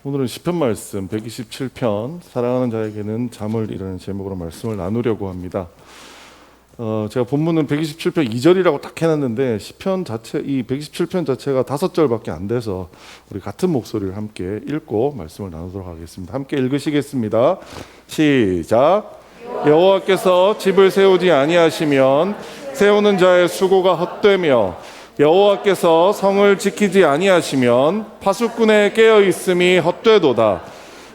오늘은 시편 말씀 127편 사랑하는 자에게는 잠을 제목으로 말씀을 나누려고 합니다. 제가 본문은 127편 2절이라고 딱 해놨는데 시편 자체 이 127편 자체가 5절밖에 안 돼서 우리 같은 목소리를 함께 읽고 말씀을 나누도록 하겠습니다. 함께 읽으시겠습니다. 시작. 여호와께서 집을 세우지 아니하시면 세우는 자의 수고가 헛되며 여호와께서 성을 지키지 아니하시면 파수꾼의 깨어 있음이 헛되도다.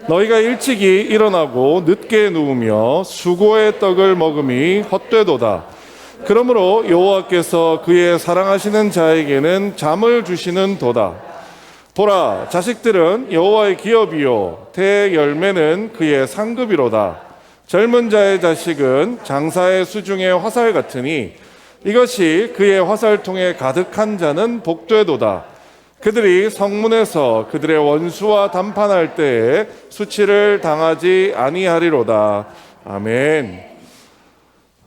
너희가 일찍이 일어나고 늦게 누우며 수고의 떡을 먹음이 헛되도다. 그러므로 여호와께서 그의 사랑하시는 자에게는 잠을 주시는 도다. 보라, 자식들은 여호와의 기업이요 대열매는 그의 상급이로다. 젊은 자의 자식은 장사의 수중의 화살 같으니 이것이 그의 화살통에 가득한 자는 복되도다. 그들이 성문에서 그들의 원수와 담판할 때에 수치를 당하지 아니하리로다. 아멘.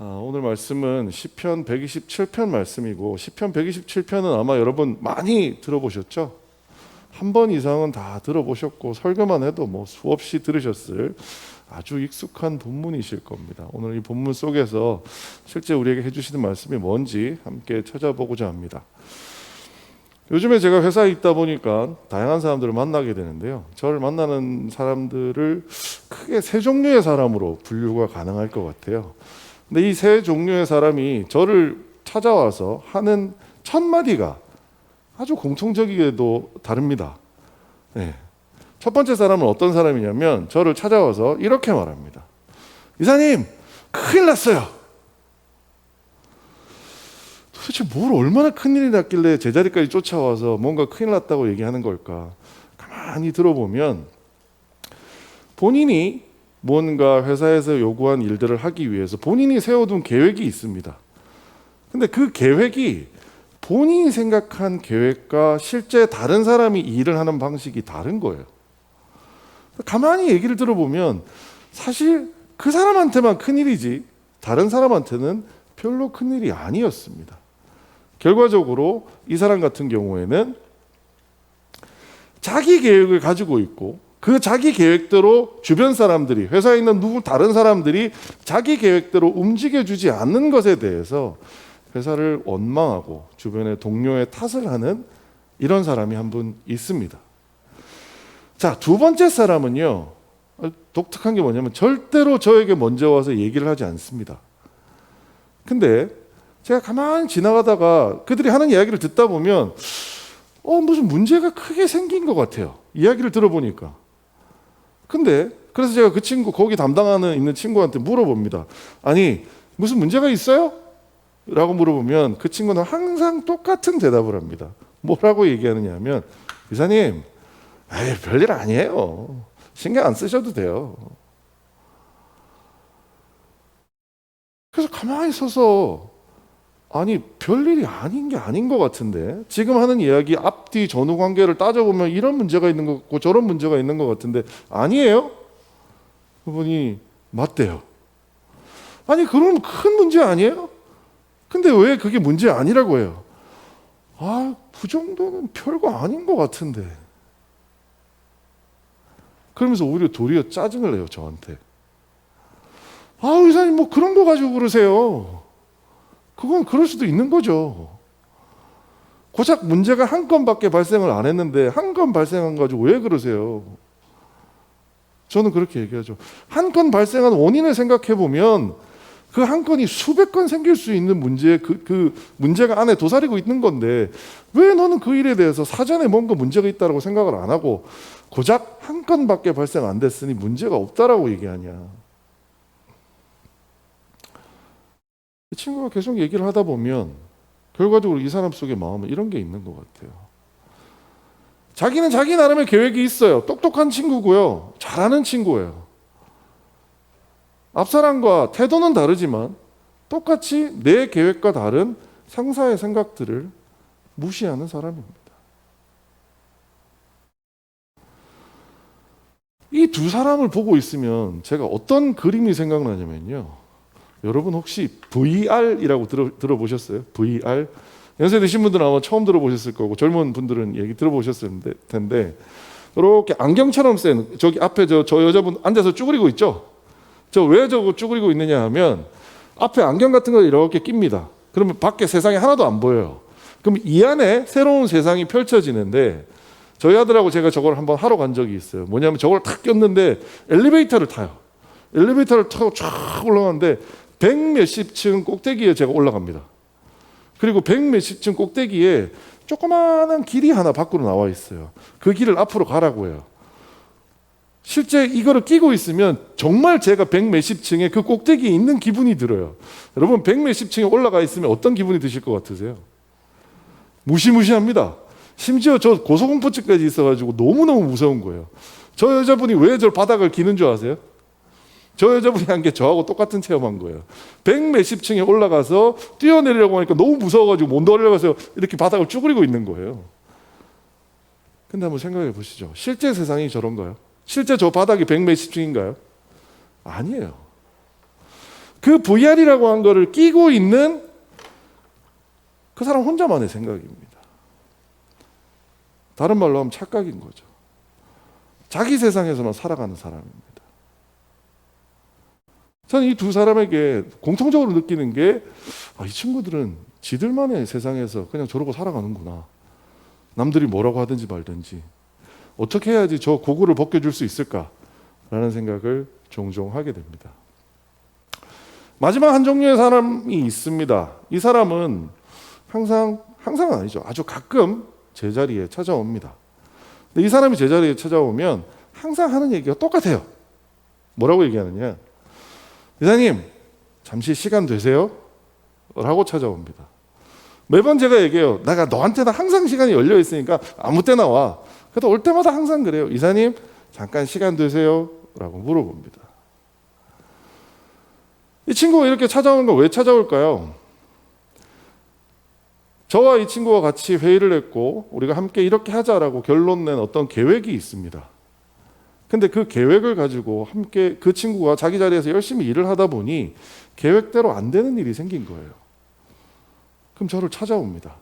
오늘 말씀은 시편 127편 말씀이고 시편 127편은 아마 여러분 많이 들어보셨죠? 한 번 이상은 다 들어보셨고 설교만 해도 수없이 들으셨을 아주 익숙한 본문이실 겁니다. 오늘 이 본문 속에서 실제 우리에게 해주시는 말씀이 뭔지 함께 찾아보고자 합니다. 요즘에 제가 회사에 있다 보니까 다양한 사람들을 만나게 되는데요. 저를 만나는 사람들을 크게 세 종류의 사람으로 분류가 가능할 것 같아요. 근데 이 세 종류의 사람이 저를 찾아와서 하는 첫 마디가 아주 공통적이게도 다릅니다. 네. 첫 번째 사람은 어떤 사람이냐면 저를 찾아와서 이렇게 말합니다. 이사님, 큰일 났어요. 도대체 뭘 얼마나 큰일이 났길래 제자리까지 쫓아와서 뭔가 큰일 났다고 얘기하는 걸까? 가만히 들어보면 본인이 뭔가 회사에서 요구한 일들을 하기 위해서 본인이 세워둔 계획이 있습니다. 근데 그 계획이 본인이 생각한 계획과 실제 다른 사람이 일을 하는 방식이 다른 거예요. 가만히 얘기를 들어보면 사실 그 사람한테만 큰일이지 다른 사람한테는 별로 큰일이 아니었습니다. 결과적으로 이 사람 같은 경우에는 자기 계획을 가지고 있고 그 자기 계획대로 주변 사람들이 회사에 있는 다른 사람들이 자기 계획대로 움직여주지 않는 것에 대해서 회사를 원망하고 주변의 동료의 탓을 하는 이런 사람이 한 분 있습니다. 자, 두 번째 사람은요, 독특한 게 뭐냐면 절대로 저에게 먼저 와서 얘기를 하지 않습니다. 근데 제가 가만히 지나가다가 그들이 하는 이야기를 듣다 보면 무슨 문제가 크게 생긴 것 같아요. 이야기를 들어보니까. 근데 그래서 제가 그 친구 거기 담당하는 있는 친구한테 물어봅니다. 아니, 무슨 문제가 있어요? 라고 물어보면 그 친구는 항상 똑같은 대답을 합니다. 뭐라고 얘기하느냐 하면 이사님, 별일 아니에요. 신경 안 쓰셔도 돼요. 그래서 가만히 서서 아니 별일이 아닌 게 아닌 것 같은데 지금 하는 이야기 앞뒤 전후 관계를 따져보면 이런 문제가 있는 것 같고 저런 문제가 있는 것 같은데 아니에요? 그분이 맞대요. 아니 그럼 큰 문제 아니에요? 근데 왜 그게 문제 아니라고 해요? 그 정도는 별거 아닌 것 같은데. 그러면서 오히려 도리어 짜증을 내요, 저한테. 의사님 그런 거 가지고 그러세요. 그건 그럴 수도 있는 거죠. 고작 문제가 한 건밖에 발생을 안 했는데 한 건 발생한 거 가지고 왜 그러세요? 저는 그렇게 얘기하죠. 한 건 발생한 원인을 생각해 보면 그 한 건이 수백 건 생길 수 있는 문제에 그 문제가 안에 도사리고 있는 건데 왜 너는 그 일에 대해서 사전에 뭔가 문제가 있다고 생각을 안 하고 고작 한 건밖에 발생 안 됐으니 문제가 없다라고 얘기하냐. 이 친구가 계속 얘기를 하다 보면 결과적으로 이 사람 속의 마음은 이런 게 있는 것 같아요. 자기는 자기 나름의 계획이 있어요. 똑똑한 친구고요. 잘하는 친구예요. 앞사람과 태도는 다르지만 똑같이 내 계획과 다른 상사의 생각들을 무시하는 사람입니다. 이 두 사람을 보고 있으면 제가 어떤 그림이 생각나냐면요. 여러분 혹시 VR이라고 들어보셨어요? VR? 연세 드신 분들은 아마 처음 들어보셨을 거고 젊은 분들은 얘기 들어보셨을 텐데 이렇게 안경처럼 센 저기 앞에 저 여자분 앉아서 쭈그리고 있죠. 저 왜 저거 쭈그리고 있느냐 하면 앞에 안경 같은 거 이렇게 낍니다. 그러면 밖에 세상이 하나도 안 보여요. 그럼 이 안에 새로운 세상이 펼쳐지는데 저희 아들하고 제가 저걸 한번 하러 간 적이 있어요. 뭐냐면 저걸 탁 꼈는데 엘리베이터를 타요. 엘리베이터를 타고 쫙 올라가는데 100 몇십 층 꼭대기에 제가 올라갑니다. 그리고 100 몇십 층 꼭대기에 조그마한 길이 하나 밖으로 나와 있어요. 그 길을 앞으로 가라고 해요. 실제 이거를 끼고 있으면 정말 제가 100 몇십 층에 그 꼭대기에 있는 기분이 들어요. 여러분 100 몇십 층에 올라가 있으면 어떤 기분이 드실 것 같으세요? 무시무시합니다. 심지어 저 고소공포증까지 있어가지고 너무너무 무서운 거예요. 저 여자분이 왜 저 바닥을 기는 줄 아세요? 저 여자분이 한 게 저하고 똑같은 체험한 거예요. 100 몇십 층에 올라가서 뛰어내리려고 하니까 너무 무서워가지고 못 올라가서 이렇게 바닥을 쭈그리고 있는 거예요. 근데 한번 생각해 보시죠. 실제 세상이 저런가요? 실제 저 바닥이 100 몇십 층인가요? 아니에요. 그 VR이라고 한 거를 끼고 있는 그 사람 혼자만의 생각입니다. 다른 말로 하면 착각인 거죠. 자기 세상에서만 살아가는 사람입니다. 저는 이 두 사람에게 공통적으로 느끼는 게 이 친구들은 지들만의 세상에서 그냥 저러고 살아가는구나. 남들이 뭐라고 하든지 말든지 어떻게 해야지 저 고구를 벗겨줄 수 있을까라는 생각을 종종 하게 됩니다. 마지막 한 종류의 사람이 있습니다. 이 사람은 항상은 아니죠. 아주 가끔 제자리에 찾아옵니다. 근데 이 사람이 제자리에 찾아오면 항상 하는 얘기가 똑같아요. 뭐라고 얘기하느냐? 이사님, 잠시 시간 되세요? 라고 찾아옵니다. 매번 제가 얘기해요. 내가 너한테는 항상 시간이 열려 있으니까 아무 때나 와. 그래도 올 때마다 항상 그래요. 이사님, 잠깐 시간 되세요? 라고 물어봅니다. 이 친구가 이렇게 찾아오는 거 왜 찾아올까요? 저와 이 친구와 같이 회의를 했고 우리가 함께 이렇게 하자라고 결론 낸 어떤 계획이 있습니다. 근데 그 계획을 가지고 함께 그 친구가 자기 자리에서 열심히 일을 하다 보니 계획대로 안 되는 일이 생긴 거예요. 그럼 저를 찾아옵니다.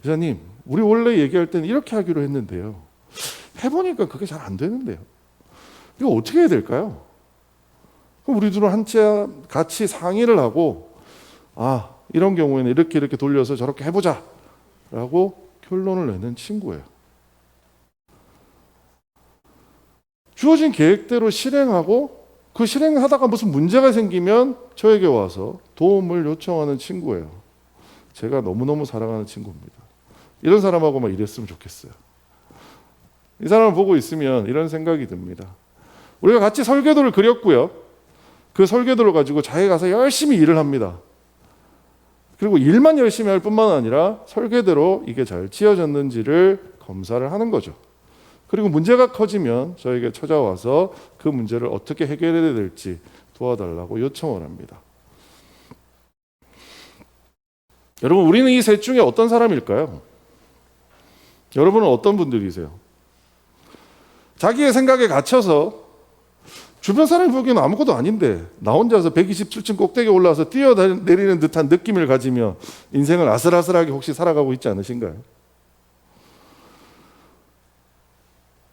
기자님, 우리 원래 얘기할 때는 이렇게 하기로 했는데요. 해보니까 그게 잘 안 되는데요. 이거 어떻게 해야 될까요? 그럼 우리 둘은 같이 상의를 하고 이런 경우에는 이렇게 돌려서 저렇게 해보자 라고 결론을 내는 친구예요. 주어진 계획대로 실행하고 그 실행하다가 무슨 문제가 생기면 저에게 와서 도움을 요청하는 친구예요. 제가 너무너무 사랑하는 친구입니다. 이런 사람하고 막 일했으면 좋겠어요. 이 사람을 보고 있으면 이런 생각이 듭니다. 우리가 같이 설계도를 그렸고요. 그 설계도를 가지고 자기가 가서 열심히 일을 합니다. 그리고 일만 열심히 할 뿐만 아니라 설계대로 이게 잘 지어졌는지를 검사를 하는 거죠. 그리고 문제가 커지면 저에게 찾아와서 그 문제를 어떻게 해결해야 될지 도와달라고 요청을 합니다. 여러분, 우리는 이 셋 중에 어떤 사람일까요? 여러분은 어떤 분들이세요? 자기의 생각에 갇혀서 주변 사람이 보기에는 아무것도 아닌데 나 혼자서 127층 꼭대기에 올라와서 뛰어내리는 듯한 느낌을 가지며 인생을 아슬아슬하게 혹시 살아가고 있지 않으신가요?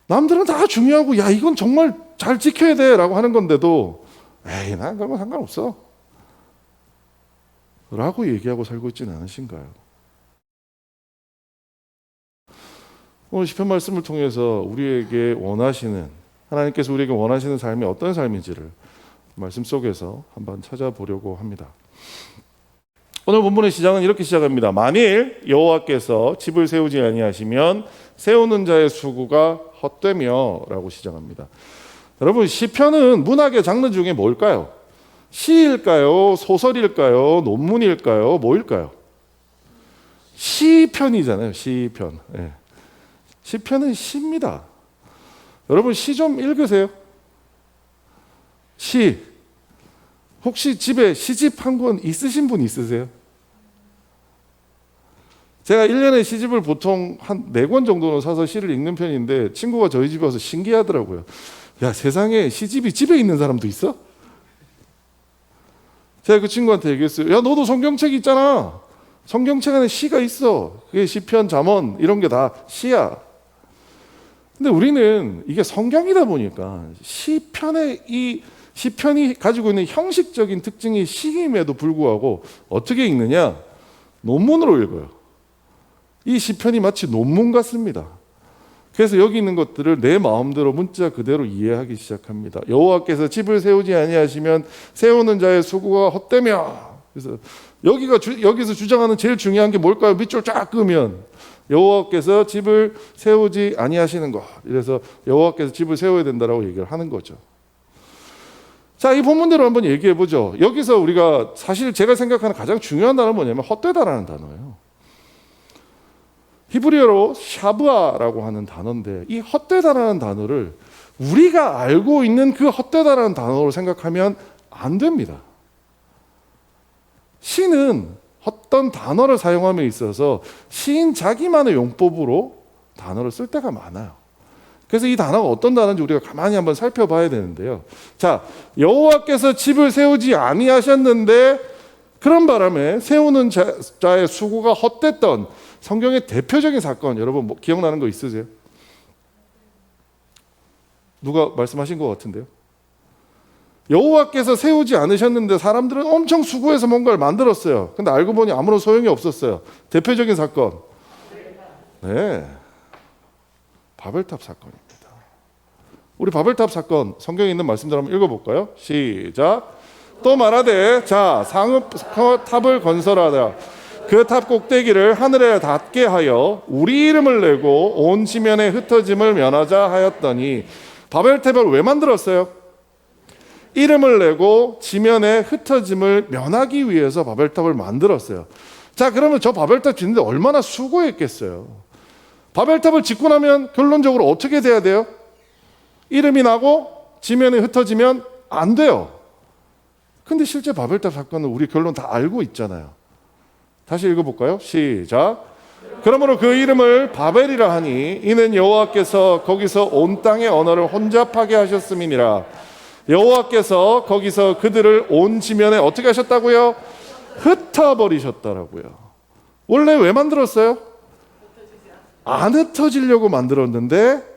남들은 다 중요하고 야 이건 정말 잘 지켜야 돼 라고 하는 건데도 에이 난 그런 건 상관없어 라고 얘기하고 살고 있지는 않으신가요? 오늘 시편 말씀을 통해서 우리에게 하나님께서 우리에게 원하시는 삶이 어떤 삶인지를 말씀 속에서 한번 찾아보려고 합니다. 오늘 본문의 시작은 이렇게 시작합니다. 만일 여호와께서 집을 세우지 아니하시면 세우는 자의 수고가 헛되며 라고 시작합니다. 여러분, 시편은 문학의 장르 중에 뭘까요? 시일까요? 소설일까요? 논문일까요? 뭐일까요? 시편이잖아요. 시편. 네. 시편은 시입니다. 여러분, 시 좀 읽으세요. 시. 혹시 집에 시집 한 권 있으신 분 있으세요? 제가 1년에 시집을 보통 한 4권 정도는 사서 시를 읽는 편인데 친구가 저희 집에 와서 신기하더라고요. 야, 세상에 시집이 집에 있는 사람도 있어? 제가 그 친구한테 얘기했어요. 야, 너도 성경책 있잖아. 성경책 안에 시가 있어. 그게 시편, 잠언 이런 게 다 시야. 근데 우리는 이게 성경이다 보니까 시편이 가지고 있는 형식적인 특징이 시임에도 불구하고 어떻게 읽느냐? 논문으로 읽어요. 이 시편이 마치 논문 같습니다. 그래서 여기 있는 것들을 내 마음대로 문자 그대로 이해하기 시작합니다. 여호와께서 집을 세우지 아니하시면 세우는 자의 수고가 헛되며. 그래서 여기서 주장하는 제일 중요한 게 뭘까요? 밑줄 쫙 그으면 여호와께서 집을 세우지 아니하시는 것. 이래서 여호와께서 집을 세워야 된다라고 얘기를 하는 거죠. 자, 이 본문대로 한번 얘기해 보죠. 여기서 우리가 사실 제가 생각하는 가장 중요한 단어는 뭐냐면 헛되다라는 단어예요. 히브리어로 샤브아라고 하는 단어인데, 이 헛되다라는 단어를 우리가 알고 있는 그 헛되다라는 단어로 생각하면 안 됩니다. 시는 어떤 단어를 사용함에 있어서 시인 자기만의 용법으로 단어를 쓸 때가 많아요. 그래서 이 단어가 어떤 단어인지 우리가 가만히 한번 살펴봐야 되는데요. 자, 여호와께서 집을 세우지 아니하셨는데 그런 바람에 세우는 자의 수고가 헛됐던 성경의 대표적인 사건, 여러분 뭐 기억나는 거 있으세요? 누가 말씀하신 것 같은데요? 여호와께서 세우지 않으셨는데 사람들은 엄청 수고해서 뭔가를 만들었어요. 근데 알고 보니 아무런 소용이 없었어요. 대표적인 사건, 네, 바벨탑 사건입니다. 우리 바벨탑 사건 성경에 있는 말씀들 한번 읽어볼까요? 시작. 또 말하되 자 상읍 탑을 건설하라. 그 탑 꼭대기를 하늘에 닿게 하여 우리 이름을 내고 온 지면에 흩어짐을 면하자 하였더니, 바벨탑을 왜 만들었어요? 이름을 내고 지면에 흩어짐을 면하기 위해서 바벨탑을 만들었어요. 자, 그러면 저 바벨탑 짓는데 얼마나 수고했겠어요. 바벨탑을 짓고 나면 결론적으로 어떻게 돼야 돼요? 이름이 나고 지면에 흩어지면 안 돼요. 근데 실제 바벨탑 사건은 우리 결론 다 알고 있잖아요. 다시 읽어볼까요? 시작. 그러므로 그 이름을 바벨이라 하니 이는 여호와께서 거기서 온 땅의 언어를 혼잡하게 하셨음이니라. 여호와께서 거기서 그들을 온 지면에 어떻게 하셨다고요? 흩어버리셨다라고요. 원래 왜 만들었어요? 안 흩어지려고 만들었는데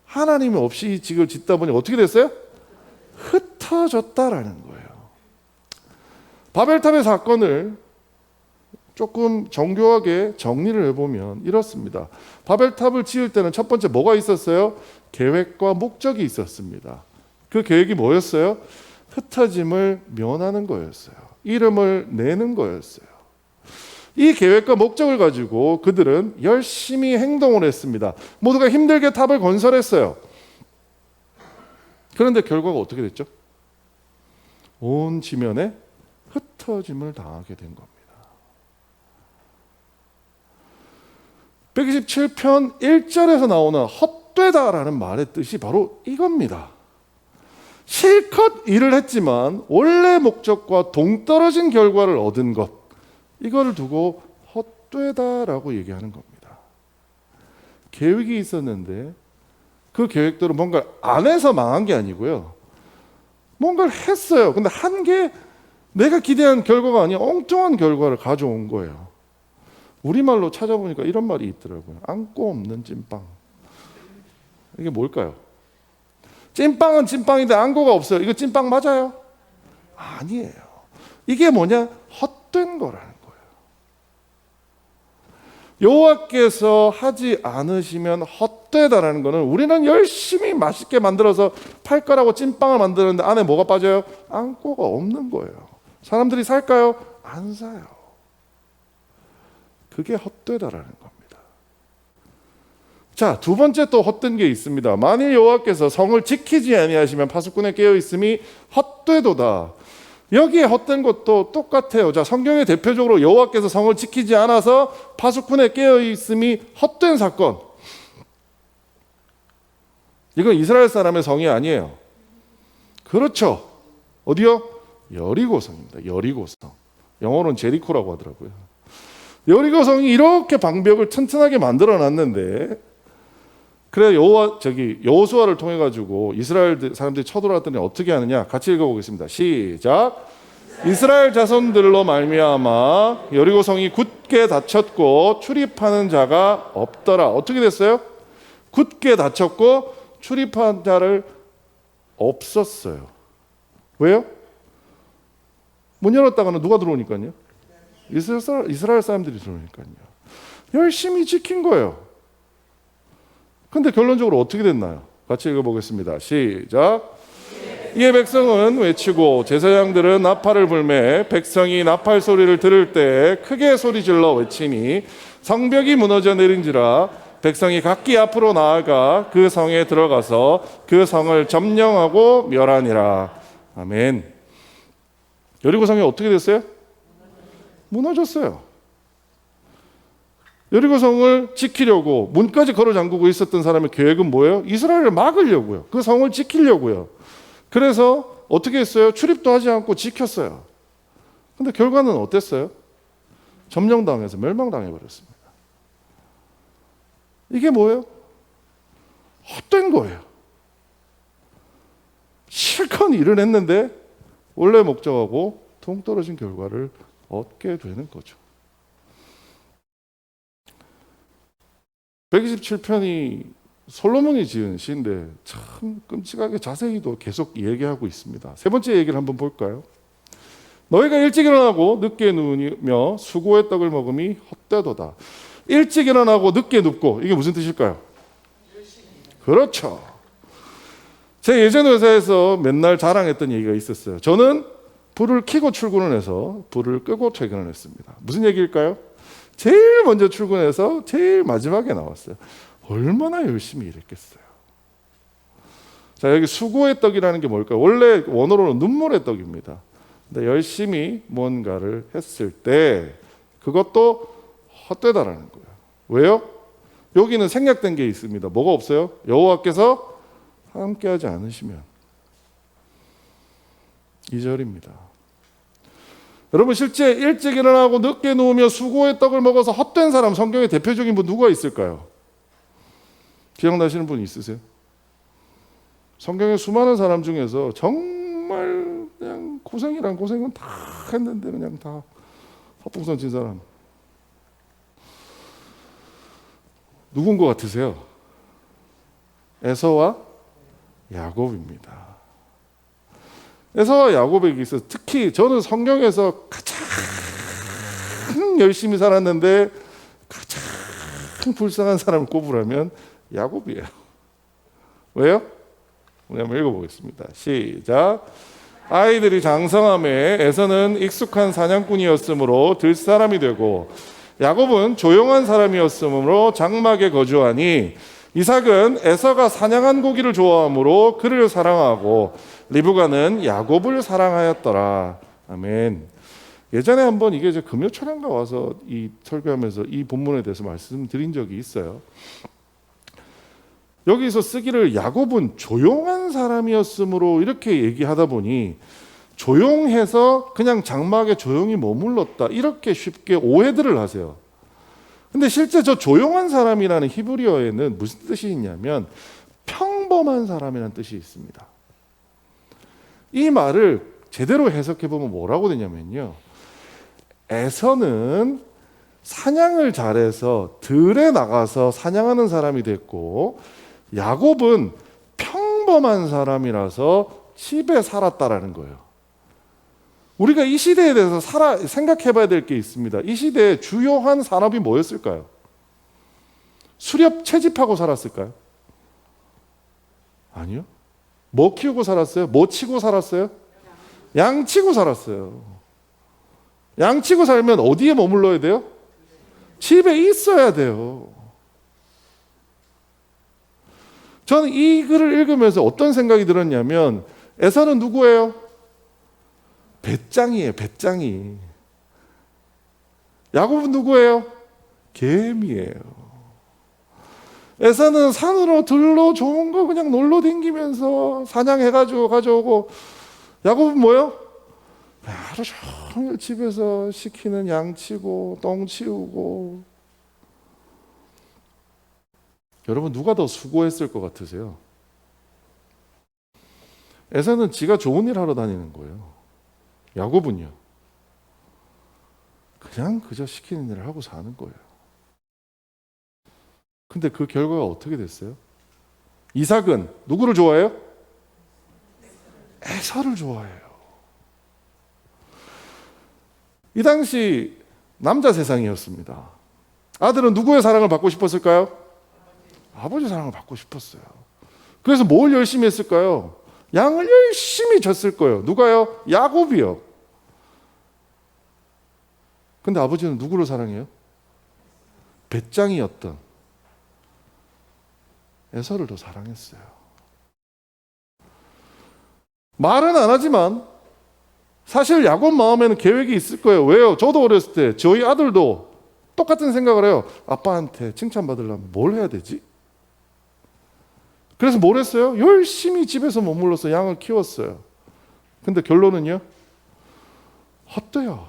하나님이 없이 이 집을 짓다 보니 어떻게 됐어요? 흩어졌다라는 거예요. 바벨탑의 사건을 조금 정교하게 정리를 해보면 이렇습니다. 바벨탑을 지을 때는 첫 번째 뭐가 있었어요? 계획과 목적이 있었습니다. 그 계획이 뭐였어요? 흩어짐을 면하는 거였어요. 이름을 내는 거였어요. 이 계획과 목적을 가지고 그들은 열심히 행동을 했습니다. 모두가 힘들게 탑을 건설했어요. 그런데 결과가 어떻게 됐죠? 온 지면에 흩어짐을 당하게 된 겁니다. 127편 1절에서 나오는 헛되다라는 말의 뜻이 바로 이겁니다. 실컷 일을 했지만 원래 목적과 동떨어진 결과를 얻은 것, 이거를 두고 헛되다라고 얘기하는 겁니다. 계획이 있었는데 그 계획대로 뭔가를 안 해서 망한 게 아니고요. 뭔가를 했어요. 근데 한 게 내가 기대한 결과가 아니라 엉뚱한 결과를 가져온 거예요. 우리말로 찾아보니까 이런 말이 있더라고요. 안고 없는 찐빵. 이게 뭘까요? 찐빵은 찐빵인데 안고가 없어요. 이거 찐빵 맞아요? 아니에요. 이게 뭐냐? 헛된 거라는 거예요. 여호와께서 하지 않으시면 헛되다라는 거는, 우리는 열심히 맛있게 만들어서 팔 거라고 찐빵을 만드는데 안에 뭐가 빠져요? 안고가 없는 거예요. 사람들이 살까요? 안 사요. 그게 헛되다라는 겁니다. 자, 두 번째 또 헛된 게 있습니다. 만일 여호와께서 성을 지키지 아니하시면 파수꾼에 깨어 있음이 헛되도다. 여기에 헛된 것도 똑같아요. 자, 성경에 대표적으로 여호와께서 성을 지키지 않아서 파수꾼에 깨어 있음이 헛된 사건. 이건 이스라엘 사람의 성이 아니에요. 그렇죠. 어디요? 여리고성입니다. 여리고성. 영어로는 제리코라고 하더라고요. 여리고성이 이렇게 방벽을 튼튼하게 만들어 놨는데, 그래 여호수아를 통해 가지고 이스라엘 사람들이 쳐들어왔더니 어떻게 하느냐? 같이 읽어보겠습니다. 시작. 이스라엘 자손들로 말미암아 여리고성이 굳게 닫혔고 출입하는 자가 없더라. 어떻게 됐어요? 굳게 닫혔고 출입한 자를 없었어요. 왜요? 문 열었다가는 누가 들어오니까요? 이스라엘 사람들이 들어오니까요. 열심히 지킨 거예요. 근데 결론적으로 어떻게 됐나요? 같이 읽어보겠습니다. 시작. 이에 백성은 외치고 제사장들은 나팔을 불매 백성이 나팔 소리를 들을 때 크게 소리질러 외치니 성벽이 무너져 내린지라 백성이 각기 앞으로 나아가 그 성에 들어가서 그 성을 점령하고 멸하니라. 아멘. 여리고 성이 어떻게 됐어요? 무너졌어요. 여리고 성을 지키려고 문까지 걸어 잠그고 있었던 사람의 계획은 뭐예요? 이스라엘을 막으려고요. 그 성을 지키려고요. 그래서 어떻게 했어요? 출입도 하지 않고 지켰어요. 근데 결과는 어땠어요? 점령당해서 멸망당해버렸습니다. 이게 뭐예요? 헛된 거예요. 실컷 일을 했는데 원래 목적하고 동떨어진 결과를 얻게 되는 거죠. 127편이 솔로몬이 지은 시인데 참 끔찍하게 자세히도 계속 얘기하고 있습니다. 세 번째 얘기를 한번 볼까요? 너희가 일찍 일어나고 늦게 누우며 수고의 떡을 먹음이 헛되도다. 일찍 일어나고 늦게 눕고 이게 무슨 뜻일까요? 그렇죠. 제 예전 회사에서 맨날 자랑했던 얘기가 있었어요. 저는 불을 켜고 출근을 해서 불을 끄고 퇴근을 했습니다. 무슨 얘기일까요? 제일 먼저 출근해서 제일 마지막에 나왔어요. 얼마나 열심히 일했겠어요. 자, 여기 수고의 떡이라는 게 뭘까요? 원래 원어로는 눈물의 떡입니다. 근데 열심히 뭔가를 했을 때 그것도 헛되다라는 거예요. 왜요? 여기는 생략된 게 있습니다. 뭐가 없어요? 여호와께서 함께하지 않으시면. 2절입니다. 여러분 실제 일찍 일어나고 늦게 누우며 수고의 떡을 먹어서 헛된 사람 성경의 대표적인 분 누가 있을까요? 기억나시는 분 있으세요? 성경의 수많은 사람 중에서 정말 그냥 고생이란 고생은 다 했는데 그냥 다 헛풍선 친 사람 누군 것 같으세요? 에서와 야곱입니다. 에서와 야곱에게 있어서 특히 저는 성경에서 가장 열심히 살았는데 가장 불쌍한 사람을 꼽으라면 야곱이에요. 왜요? 우리 한번 읽어보겠습니다. 시작. 아이들이 장성함에 에서는 익숙한 사냥꾼이었으므로 들사람이 되고 야곱은 조용한 사람이었으므로 장막에 거주하니 이삭은 에서가 사냥한 고기를 좋아하므로 그를 사랑하고 리브가는 야곱을 사랑하였더라. 아멘. 예전에 한번 이게 이제 금요철인가 와서 이 설교하면서 이 본문에 대해서 말씀드린 적이 있어요. 여기서 쓰기를 야곱은 조용한 사람이었으므로 이렇게 얘기하다 보니 조용해서 그냥 장막에 조용히 머물렀다 이렇게 쉽게 오해들을 하세요. 근데 실제 저 조용한 사람이라는 히브리어에는 무슨 뜻이 있냐면 평범한 사람이라는 뜻이 있습니다. 이 말을 제대로 해석해 보면 뭐라고 되냐면요. 에서는 사냥을 잘해서 들에 나가서 사냥하는 사람이 됐고 야곱은 평범한 사람이라서 집에 살았다라는 거예요. 우리가 이 시대에 대해서 생각해 봐야 될 게 있습니다. 이 시대의 주요한 산업이 뭐였을까요? 수렵 채집하고 살았을까요? 아니요. 뭐 키우고 살았어요? 뭐 치고 살았어요? 양 치고 살았어요. 양 치고 살면 어디에 머물러야 돼요? 집에 있어야 돼요. 저는 이 글을 읽으면서 어떤 생각이 들었냐면 에서는 누구예요? 배짱이에요. 배짱이. 야곱은 누구예요? 개미예요. 에서는 산으로 들로 좋은 거 그냥 놀러 댕기면서 사냥해가지고 가져오고 야곱은 뭐예요? 하루 종일 집에서 시키는 양 치고 똥 치우고. 여러분 누가 더 수고했을 것 같으세요? 에서는 지가 좋은 일 하러 다니는 거예요. 야곱은요. 그냥 그저 시키는 일을 하고 사는 거예요. 근데 그 결과가 어떻게 됐어요? 이삭은 누구를 좋아해요? 에서를 좋아해요. 이 당시 남자 세상이었습니다. 아들은 누구의 사랑을 받고 싶었을까요? 아버지 사랑을 받고 싶었어요. 그래서 뭘 열심히 했을까요? 양을 열심히 줬을 거예요. 누가요? 야곱이요. 근데 아버지는 누구를 사랑해요? 배짱이었던 에서를 더 사랑했어요. 말은 안 하지만 사실 야곱 마음에는 계획이 있을 거예요. 왜요? 저도 어렸을 때 저희 아들도 똑같은 생각을 해요. 아빠한테 칭찬받으려면 뭘 해야 되지? 그래서 뭘 했어요? 열심히 집에서 머물러서 양을 키웠어요. 근데 결론은요? 헛되요.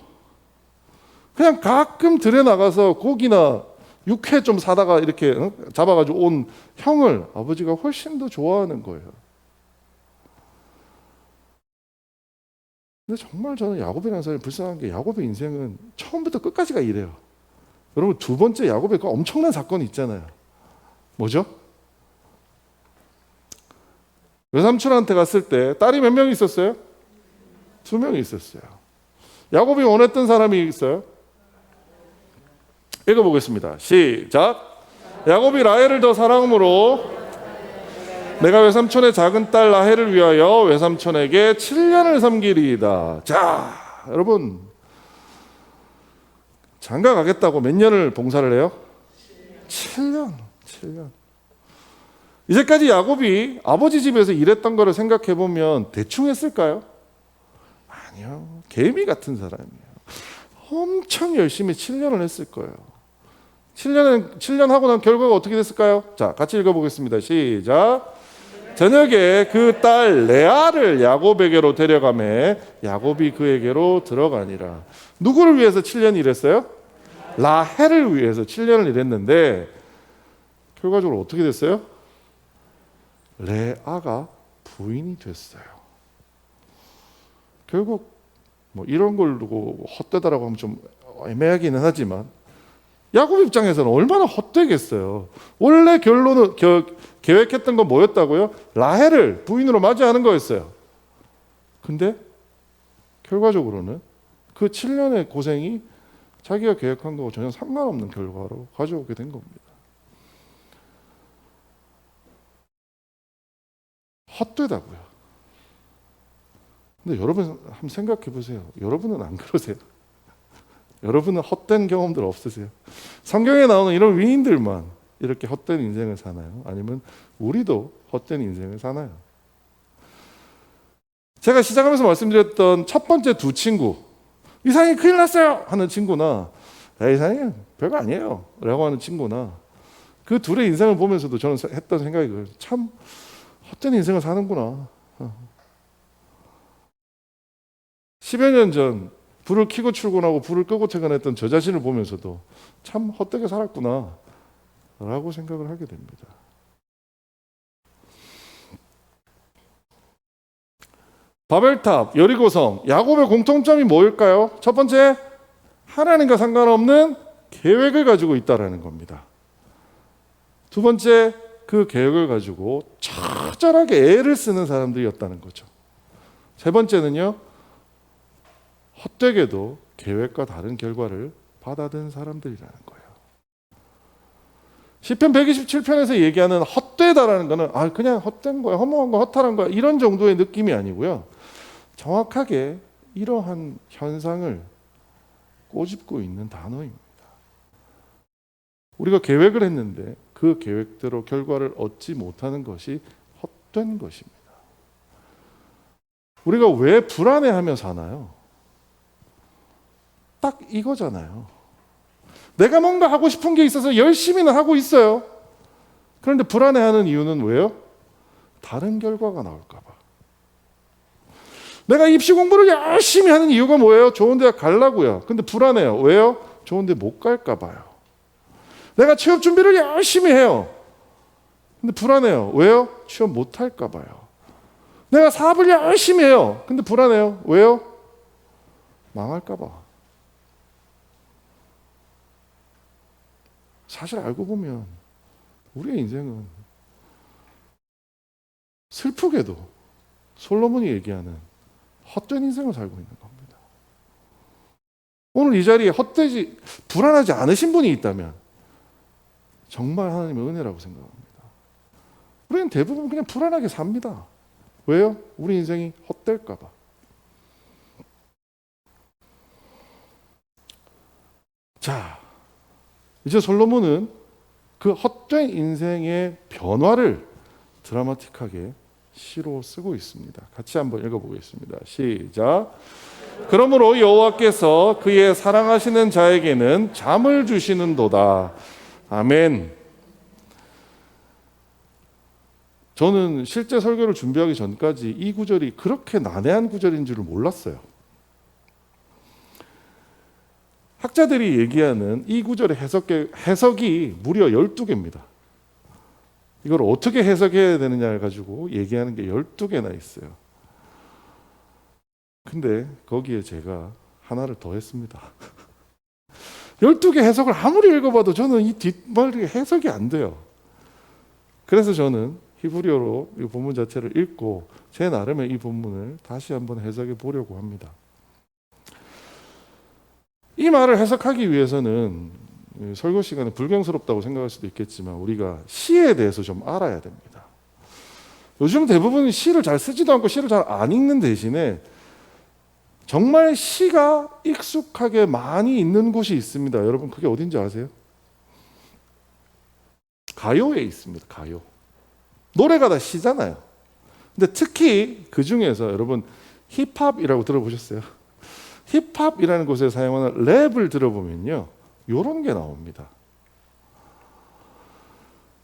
그냥 가끔 들에 나가서 고기나 육회 좀 사다가 이렇게 잡아가지고 온 형을 아버지가 훨씬 더 좋아하는 거예요. 근데 정말 저는 야곱이라는 사람이 불쌍한 게 야곱의 인생은 처음부터 끝까지가 이래요. 여러분 두 번째 야곱의 그 엄청난 사건이 있잖아요. 뭐죠? 외삼촌한테 갔을 때 딸이 몇 명 있었어요? 2명이 있었어요. 야곱이 원했던 사람이 있어요? 읽어보겠습니다. 시작. 야곱이 라헬을 더 사랑함으로 내가 외삼촌의 작은 딸 라헬을 위하여 외삼촌에게 7년을 섬기리이다. 자, 여러분 장가 가겠다고 몇 년을 봉사를 해요? 7년. 이제까지 야곱이 아버지 집에서 일했던 거를 생각해 보면 대충 했을까요? 아니요. 개미 같은 사람이에요. 엄청 열심히 7년을 했을 거예요. 7년 하고 난 결과가 어떻게 됐을까요? 자, 같이 읽어보겠습니다. 시작. 저녁에 그 딸 레아를 야곱에게로 데려가매 야곱이 그에게로 들어가니라. 누구를 위해서 7년 일했어요? 라헬을 위해서 7년을 일했는데 결과적으로 어떻게 됐어요? 레아가 부인이 됐어요. 결국 뭐 이런 걸 두고 헛되다라고 하면 좀 애매하기는 하지만 야곱 입장에서는 얼마나 헛되겠어요. 원래 결론은 계획했던 건 뭐였다고요? 라헬을 부인으로 맞이하는 거였어요. 근데 결과적으로는 그 7년의 고생이 자기가 계획한 거와 전혀 상관없는 결과로 가져오게 된 겁니다. 헛되다고요. 근데 여러분 한번 생각해 보세요. 여러분은 안 그러세요? 여러분은 헛된 경험들 없으세요? 성경에 나오는 이런 위인들만 이렇게 헛된 인생을 사나요? 아니면 우리도 헛된 인생을 사나요? 제가 시작하면서 말씀드렸던 첫 번째 두 친구, 이상이 큰일 났어요 하는 친구나 이상이 별거 아니에요 라고 하는 친구나, 그 둘의 인생을 보면서도 저는 했던 생각이 참 헛된 인생을 사는구나. 10여 년 전 불을 켜고 출근하고 불을 끄고 퇴근했던 저 자신을 보면서도 참 헛되게 살았구나 라고 생각을 하게 됩니다. 바벨탑, 여리고성, 야곱의 공통점이 뭘까요? 첫 번째, 하나님과 상관없는 계획을 가지고 있다는 겁니다. 두 번째, 그 계획을 가지고 처절하게 애를 쓰는 사람들이었다는 거죠. 세 번째는요, 헛되게도 계획과 다른 결과를 받아든 사람들이라는 거예요. 시편 127편에서 얘기하는 헛되다라는 거는 그냥 헛된 거야, 허무한 거, 허탈한 거야 이런 정도의 느낌이 아니고요. 정확하게 이러한 현상을 꼬집고 있는 단어입니다. 우리가 계획을 했는데 그 계획대로 결과를 얻지 못하는 것이 헛된 것입니다. 우리가 왜 불안해하며 사나요? 딱 이거잖아요. 내가 뭔가 하고 싶은 게 있어서 열심히는 하고 있어요. 그런데 불안해하는 이유는 왜요? 다른 결과가 나올까 봐. 내가 입시 공부를 열심히 하는 이유가 뭐예요? 좋은 대학 가려고요. 근데 불안해요. 왜요? 좋은 데 못 갈까 봐요. 내가 취업 준비를 열심히 해요. 근데 불안해요. 왜요? 취업 못 할까 봐요. 내가 사업을 열심히 해요. 근데 불안해요. 왜요? 망할까 봐. 사실 알고 보면 우리의 인생은 슬프게도 솔로몬이 얘기하는 헛된 인생을 살고 있는 겁니다. 오늘 이 자리에 헛되지 불안하지 않으신 분이 있다면 정말 하나님의 은혜라고 생각합니다. 우리는 대부분 그냥 불안하게 삽니다. 왜요? 우리 인생이 헛될까 봐. 자, 이제 솔로몬은 그 헛된 인생의 변화를 드라마틱하게 시로 쓰고 있습니다. 같이 한번 읽어보겠습니다. 시작. 그러므로 여호와께서 그의 사랑하시는 자에게는 잠을 주시는도다. 아멘. 저는 실제 설교를 준비하기 전까지 이 구절이 그렇게 난해한 구절인 줄을 몰랐어요. 학자들이 얘기하는 이 구절의 해석이 무려 12개입니다. 이걸 어떻게 해석해야 되느냐를 가지고 얘기하는 게 12개나 있어요. 근데 거기에 제가 하나를 더 했습니다. 12개 해석을 아무리 읽어봐도 저는 이 뒷말이 해석이 안 돼요. 그래서 저는 히브리어로 이 본문 자체를 읽고 제 나름의 이 본문을 다시 한번 해석해 보려고 합니다. 이 말을 해석하기 위해서는 설교 시간에 불경스럽다고 생각할 수도 있겠지만 우리가 시에 대해서 좀 알아야 됩니다. 요즘 대부분 시를 잘 쓰지도 않고 시를 잘 안 읽는 대신에 정말 시가 익숙하게 많이 있는 곳이 있습니다. 여러분 그게 어딘지 아세요? 가요에 있습니다. 가요. 노래가 다 시잖아요. 근데 특히 그 중에서 여러분 힙합이라고 들어보셨어요? 힙합이라는 곳에 사용하는 랩을 들어보면요, 이런 게 나옵니다.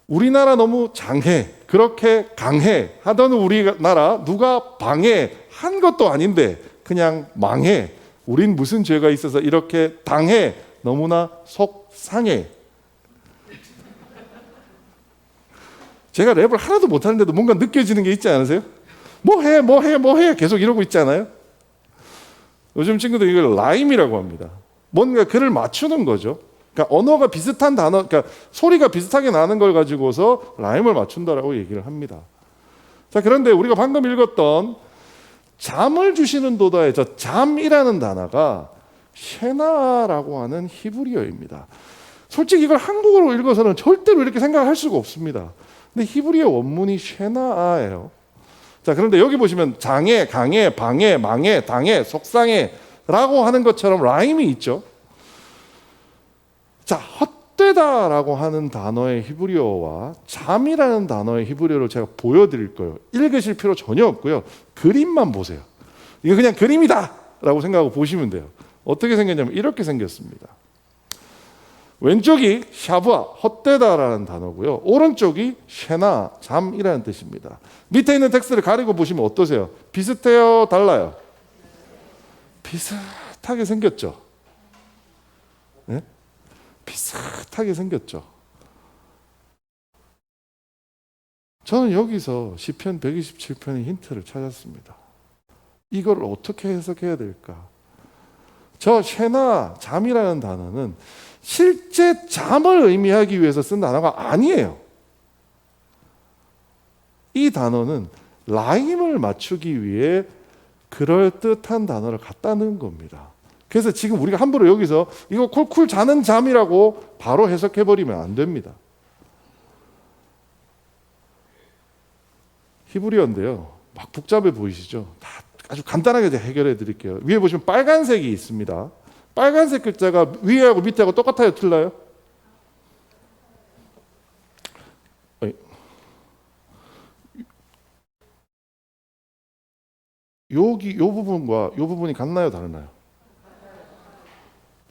우리나라 너무 장해, 그렇게 강해 하던 우리나라 누가 방해한 것도 아닌데 그냥 망해. 우린 무슨 죄가 있어서 이렇게 당해. 너무나 속상해. 제가 랩을 하나도 못하는데도 뭔가 느껴지는 게 있지 않으세요? 뭐해 계속 이러고 있잖아요. 요즘 친구들 이걸 라임이라고 합니다. 뭔가 글을 맞추는 거죠. 그러니까 언어가 비슷한 단어, 그러니까 소리가 비슷하게 나는 걸 가지고서 라임을 맞춘다라고 얘기를 합니다. 자, 그런데 우리가 방금 읽었던 잠을 주시는 도다의 저 잠이라는 단어가 쉐나라고 하는 히브리어입니다. 솔직히 이걸 한국어로 읽어서는 절대로 이렇게 생각할 수가 없습니다. 근데 히브리어 원문이 쉐나예요. 자, 그런데 여기 보시면 장애, 강해, 방해, 망해, 당해, 속상해 라고 하는 것처럼 라임이 있죠. 자, 헛되다라고 하는 단어의 히브리어와 잠이라는 단어의 히브리어를 제가 보여드릴 거예요. 읽으실 필요 전혀 없고요. 그림만 보세요. 이거 그냥 그림이다 라고 생각하고 보시면 돼요. 어떻게 생겼냐면 이렇게 생겼습니다. 왼쪽이 샤브아, 헛되다라는 단어고요. 오른쪽이 쉐나, 잠이라는 뜻입니다. 밑에 있는 텍스트를 가리고 보시면 어떠세요? 비슷해요? 달라요? 비슷하게 생겼죠? 네? 비슷하게 생겼죠? 저는 여기서 시편 127편의 힌트를 찾았습니다. 이걸 어떻게 해석해야 될까? 저 쉐나, 잠이라는 단어는 실제 잠을 의미하기 위해서 쓴 단어가 아니에요. 이 단어는 라임을 맞추기 위해 그럴듯한 단어를 갖다 넣은 겁니다. 그래서 지금 우리가 함부로 여기서 이거 콜쿨 자는 잠이라고 바로 해석해버리면 안 됩니다. 히브리어인데요. 막 복잡해 보이시죠? 다 아주 간단하게 해결해 드릴게요. 위에 보시면 빨간색이 있습니다. 빨간색 글자가 위에하고 밑에하고 똑같아요? 틀려요? 여기 이 부분과 이 부분이 같나요? 다르나요?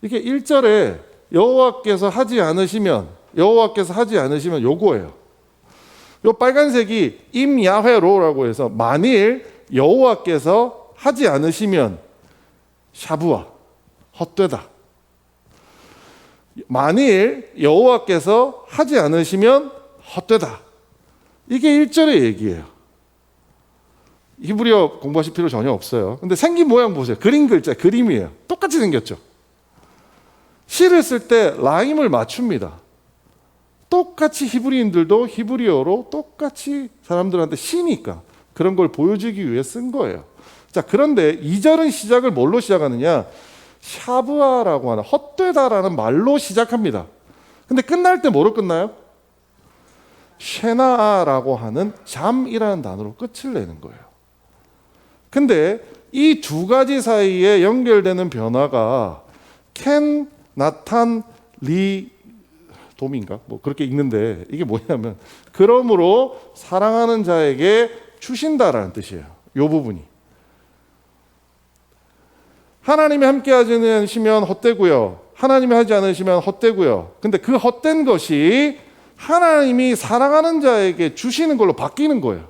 이게 1절에 여호와께서 하지 않으시면 요거예요. 요 빨간색이 임야훼로라고 해서 만일 여호와께서 하지 않으시면 샤브아, 헛되다. 만일 여호와께서 하지 않으시면 헛되다. 이게 1절의 얘기예요. 히브리어 공부하실 필요 전혀 없어요. 근데 생긴 모양 보세요. 그린 글자, 그림이에요. 똑같이 생겼죠. 시를 쓸 때 라임을 맞춥니다. 똑같이 히브리인들도 히브리어로 똑같이 사람들한테 시니까 그런 걸 보여주기 위해 쓴 거예요. 자, 그런데 2절은 시작을 뭘로 시작하느냐? 샤브아라고 하는 헛되다라는 말로 시작합니다. 근데 끝날 때 뭐로 끝나요? 쉐나아라고 하는 잠이라는 단어로 끝을 내는 거예요. 근데 이 두 가지 사이에 연결되는 변화가 켄, 나탄, 리, 돔인가? 뭐 그렇게 읽는데 이게 뭐냐면 그러므로 사랑하는 자에게 주신다라는 뜻이에요. 이 부분이. 하나님이 함께 하지 않으시면 헛되고요. 하나님이 하지 않으시면 헛되고요. 근데 그 헛된 것이 하나님이 사랑하는 자에게 주시는 걸로 바뀌는 거예요.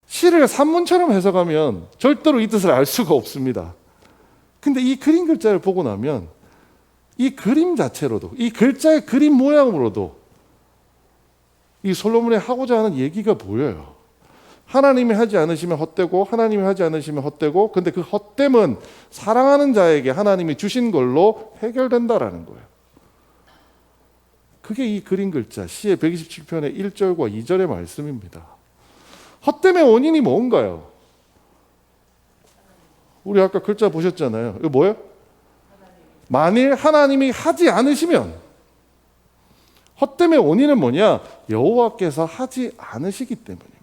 시를 산문처럼 해석하면 절대로 이 뜻을 알 수가 없습니다. 근데 이 그림 글자를 보고 나면 이 그림 자체로도, 이 글자의 그림 모양으로도 이 솔로몬이 하고자 하는 얘기가 보여요. 하나님이 하지 않으시면 헛되고 하나님이 하지 않으시면 헛되고, 근데 그 헛됨은 사랑하는 자에게 하나님이 주신 걸로 해결된다라는 거예요. 그게 이 그림 글자 시의 127편의 1절과 2절의 말씀입니다. 헛됨의 원인이 뭔가요? 우리 아까 글자 보셨잖아요. 이거 뭐예요? 만일 하나님이 하지 않으시면, 헛됨의 원인은 뭐냐? 여호와께서 하지 않으시기 때문입니다.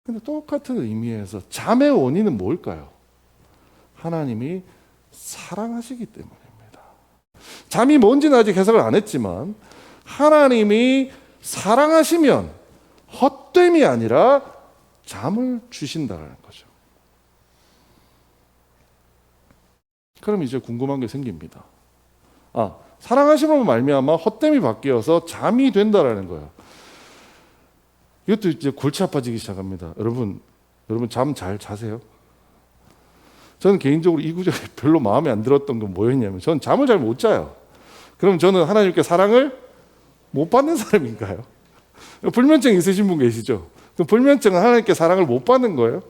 근데 똑같은 의미에서 잠의 원인은 뭘까요? 하나님이 사랑하시기 때문입니다. 잠이 뭔지는 아직 해석을 안 했지만 하나님이 사랑하시면 헛됨이 아니라 잠을 주신다는 거죠. 그럼 이제 궁금한 게 생깁니다. 사랑하심으로 말미암아 헛됨이 바뀌어서 잠이 된다라는 거예요. 이것도 이제 골치 아파지기 시작합니다. 여러분 잠 잘 자세요? 저는 개인적으로 이 구절이 별로 마음에 안 들었던 건 뭐였냐면, 저는 잠을 잘 못 자요. 그럼 저는 하나님께 사랑을 못 받는 사람인가요? 불면증 있으신 분 계시죠? 그럼 불면증은 하나님께 사랑을 못 받는 거예요?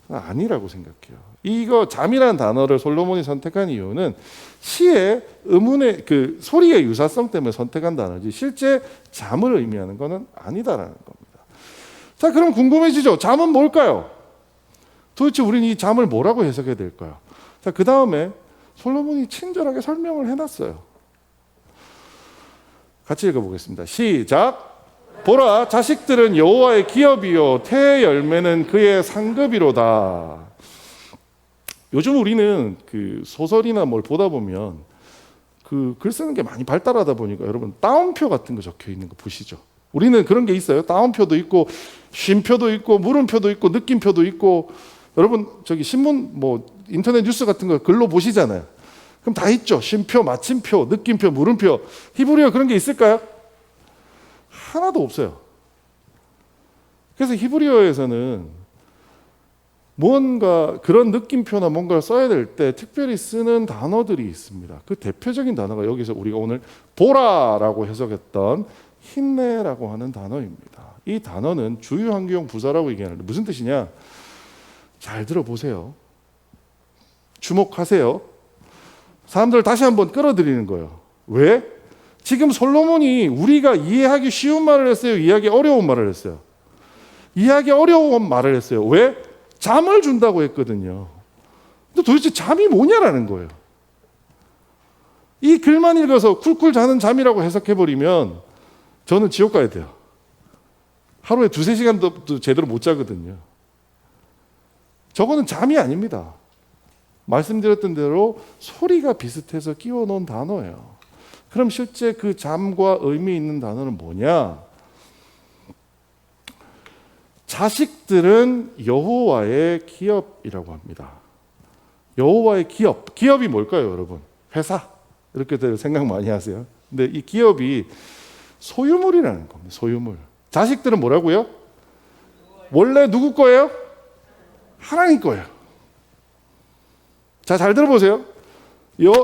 아니라고 생각해요. 이거 잠이라는 단어를 솔로몬이 선택한 이유는 시의 음운의 그 소리의 유사성 때문에 선택한 단어지 실제 잠을 의미하는 것은 아니다라는 겁니다. 자, 그럼 궁금해지죠? 잠은 뭘까요? 도대체 우리는 이 잠을 뭐라고 해석해야 될까요? 자, 그 다음에 솔로몬이 친절하게 설명을 해놨어요. 같이 읽어보겠습니다. 시작. 보라, 자식들은 여호와의 기업이요 태의 열매는 그의 상급이로다. 요즘 우리는 그 소설이나 뭘 보다 보면 그 글 쓰는 게 많이 발달하다 보니까 여러분 따옴표 같은 거 적혀 있는 거 보시죠. 우리는 그런 게 있어요. 따옴표도 있고 쉼표도 있고 물음표도 있고 느낌표도 있고. 여러분 저기 신문 뭐 인터넷 뉴스 같은 거 글로 보시잖아요. 그럼 다 있죠. 쉼표, 마침표, 느낌표, 물음표. 히브리어 그런 게 있을까요? 하나도 없어요. 그래서 히브리어에서는 뭔가 그런 느낌표나 뭔가를 써야 될 때 특별히 쓰는 단어들이 있습니다. 그 대표적인 단어가 여기서 우리가 오늘 보라라고 해석했던 힘내라고 하는 단어입니다. 이 단어는 주유환경 부사라고 얘기하는데 무슨 뜻이냐? 잘 들어보세요. 주목하세요. 사람들을 다시 한번 끌어들이는 거예요. 왜? 지금 솔로몬이 우리가 이해하기 쉬운 말을 했어요? 이해하기 어려운 말을 했어요? 이해하기 어려운 말을 했어요. 왜? 잠을 준다고 했거든요. 근데 도대체 잠이 뭐냐라는 거예요. 이 글만 읽어서 쿨쿨 자는 잠이라고 해석해버리면 저는 지옥 가야 돼요. 하루에 2-3시간도 제대로 못 자거든요. 저거는 잠이 아닙니다. 말씀드렸던 대로 소리가 비슷해서 끼워 놓은 단어예요. 그럼 실제 그 잠과 의미 있는 단어는 뭐냐? 자식들은 여호와의 기업이라고 합니다. 여호와의 기업. 기업이 뭘까요, 여러분? 회사. 이렇게들 생각 많이 하세요. 근데 이 기업이 소유물이라는 겁니다. 소유물. 자식들은 뭐라고요? 원래 누구 거예요? 하나님 거예요. 자, 잘 들어보세요.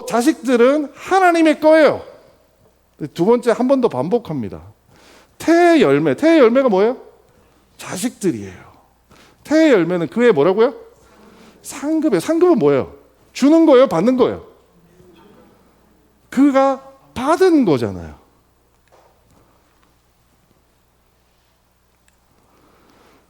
자식들은 하나님의 거예요. 두 번째 한 번 더 반복합니다. 태의 열매. 태의 열매가 뭐예요? 자식들이에요. 태의 열매는 그의 뭐라고요? 상급이에요. 상급은 뭐예요? 주는 거예요? 받는 거예요? 그가 받은 거잖아요.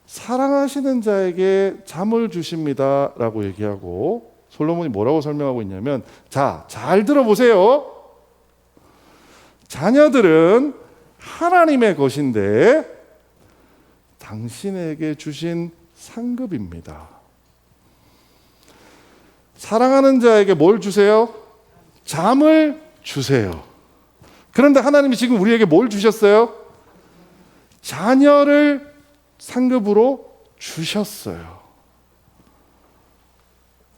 사랑하시는 자에게 잠을 주십니다 라고 얘기하고 솔로몬이 뭐라고 설명하고 있냐면, 자, 잘 들어보세요. 자녀들은 하나님의 것인데 당신에게 주신 상급입니다. 사랑하는 자에게 뭘 주세요? 잠을 주세요. 그런데 하나님이 지금 우리에게 뭘 주셨어요? 자녀를 상급으로 주셨어요.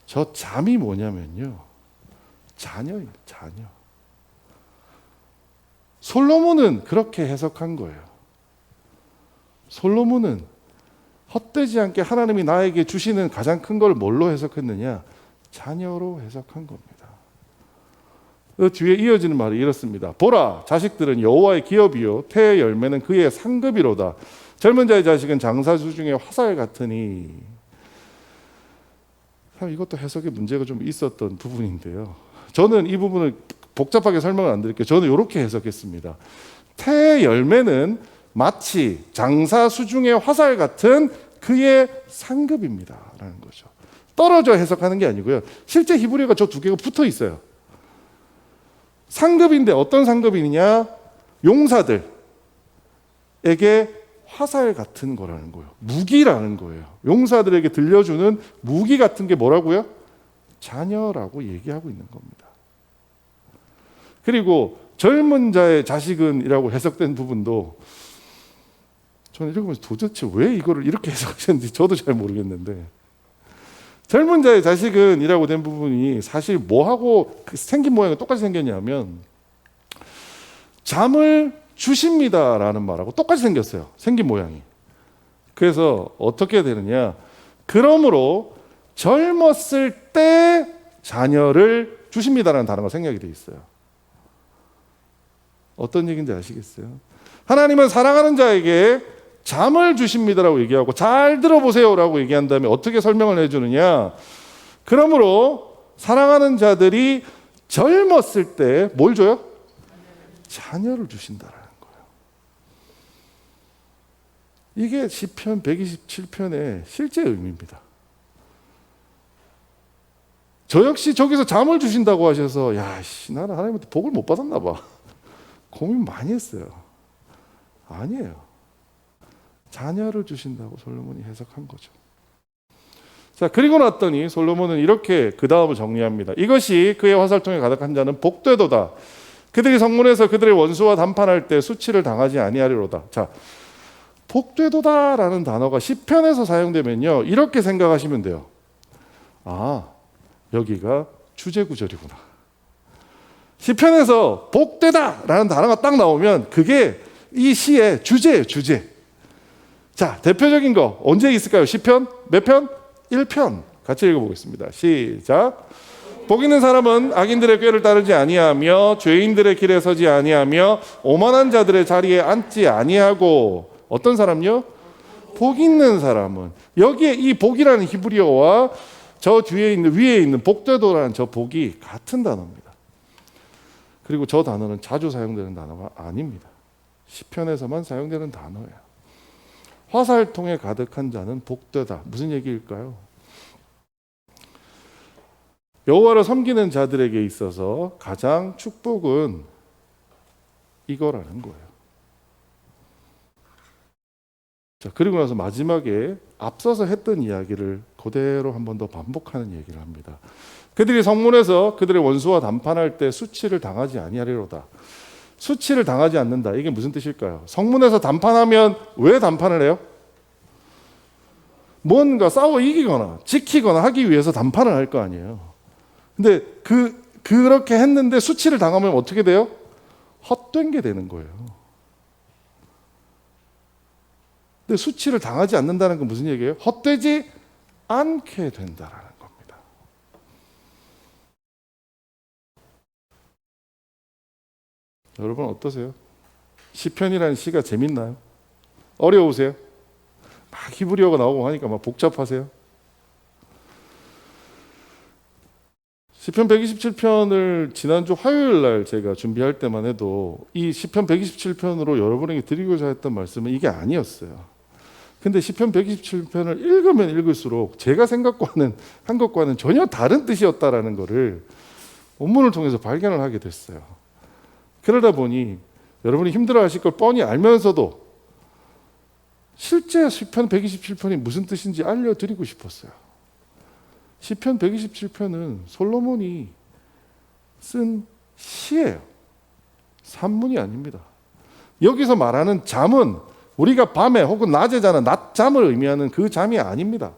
저 잠이 뭐냐면요, 자녀입니다. 자녀. 솔로몬은 그렇게 해석한 거예요. 솔로몬은 헛되지 않게 하나님이 나에게 주시는 가장 큰 걸 뭘로 해석했느냐? 자녀로 해석한 겁니다. 그 뒤에 이어지는 말이 이렇습니다. 보라, 자식들은 여호와의 기업이요 태의 열매는 그의 상급이로다. 젊은 자의 자식은 장사수 중에 화살 같으니. 참 이것도 해석에 문제가 좀 있었던 부분인데요. 저는 이 부분을 복잡하게 설명을 안 드릴게요. 저는 이렇게 해석했습니다. 태의 열매는 마치 장사수 중의 화살 같은 그의 상급입니다 라는 거죠. 떨어져 해석하는 게 아니고요. 실제 히브리어가 저 두 개가 붙어 있어요. 상급인데 어떤 상급이냐? 용사들에게 화살 같은 거라는 거예요. 무기라는 거예요. 용사들에게 들려주는 무기 같은 게 뭐라고요? 자녀라고 얘기하고 있는 겁니다. 그리고 젊은 자의 자식은 이라고 해석된 부분도 저는 읽으면서 도대체 왜 이거를 이렇게 해석하셨는지 저도 잘 모르겠는데, 젊은 자의 자식은 이라고 된 부분이 사실 뭐하고 생긴 모양이 똑같이 생겼냐면 잠을 주십니다라는 말하고 똑같이 생겼어요. 생긴 모양이. 그래서 어떻게 되느냐, 그러므로 젊었을 때 자녀를 주십니다라는 단어가 생략이 되어 있어요. 어떤 얘기인지 아시겠어요? 하나님은 사랑하는 자에게 잠을 주십니다라고 얘기하고 잘 들어보세요라고 얘기한 다음에 어떻게 설명을 해주느냐, 그러므로 사랑하는 자들이 젊었을 때 뭘 줘요? 자녀를 주신다라는 거예요. 이게 시편 127편의 실제 의미입니다. 저 역시 저기서 잠을 주신다고 하셔서 나는 하나님한테 복을 못 받았나 봐 고민 많이 했어요. 아니에요. 자녀를 주신다고 솔로몬이 해석한 거죠. 자, 그리고 났더니 솔로몬은 이렇게 그 다음을 정리합니다. 이것이 그의 화살통에 가득한 자는 복되도다. 그들이 성문에서 그들의 원수와 담판할 때 수치를 당하지 아니하리로다. 자, 복되도다라는 단어가 시편에서 사용되면요, 이렇게 생각하시면 돼요. 아, 여기가 주제구절이구나. 시편에서 복되다라는 단어가 딱 나오면 그게 이 시의 주제예요, 주제. 자, 대표적인 거 언제 있을까요? 시편 몇 편? 1편. 같이 읽어보겠습니다. 시작. 복 있는 사람은 악인들의 꾀를 따르지 아니하며 죄인들의 길에 서지 아니하며 오만한 자들의 자리에 앉지 아니하고. 어떤 사람요? 복 있는 사람은. 여기에 이 복이라는 히브리어와 저 뒤에 있는 위에 있는 복되도라는 저 복이 같은 단어입니다. 그리고 저 단어는 자주 사용되는 단어가 아닙니다. 시편에서만 사용되는 단어예요. 화살통에 가득한 자는 복되다. 무슨 얘기일까요? 여호와를 섬기는 자들에게 있어서 가장 축복은 이거라는 거예요. 자, 그리고 나서 마지막에 앞서서 했던 이야기를 그대로 한 번 더 반복하는 얘기를 합니다. 그들이 성문에서 그들의 원수와 담판할 때 수치를 당하지 아니하리로다. 수치를 당하지 않는다. 이게 무슨 뜻일까요? 성문에서 담판하면 왜 담판을 해요? 뭔가 싸워 이기거나 지키거나 하기 위해서 담판을 할 거 아니에요. 근데 그렇게 했는데 수치를 당하면 어떻게 돼요? 헛된 게 되는 거예요. 근데 수치를 당하지 않는다는 건 무슨 얘기예요? 헛되지 않게 된다라는 겁니다. 여러분 어떠세요? 시편이라는 시가 재밌나요? 어려우세요? 막 히브리어가 나오고 하니까 막 복잡하세요? 시편 127편을 지난주 화요일 날 제가 준비할 때만 해도 이 시편 127편으로 여러분에게 드리고자 했던 말씀은 이게 아니었어요. 근데 시편 127편을 읽으면 읽을수록 제가 생각과는 한 것과는 전혀 다른 뜻이었다라는 것을 본문을 통해서 발견을 하게 됐어요. 그러다 보니 여러분이 힘들어하실 걸 뻔히 알면서도 실제 시편 127편이 무슨 뜻인지 알려드리고 싶었어요. 시편 127편은 솔로몬이 쓴 시예요. 산문이 아닙니다. 여기서 말하는 잠은 우리가 밤에 혹은 낮에 자는 낮잠을 의미하는 그 잠이 아닙니다.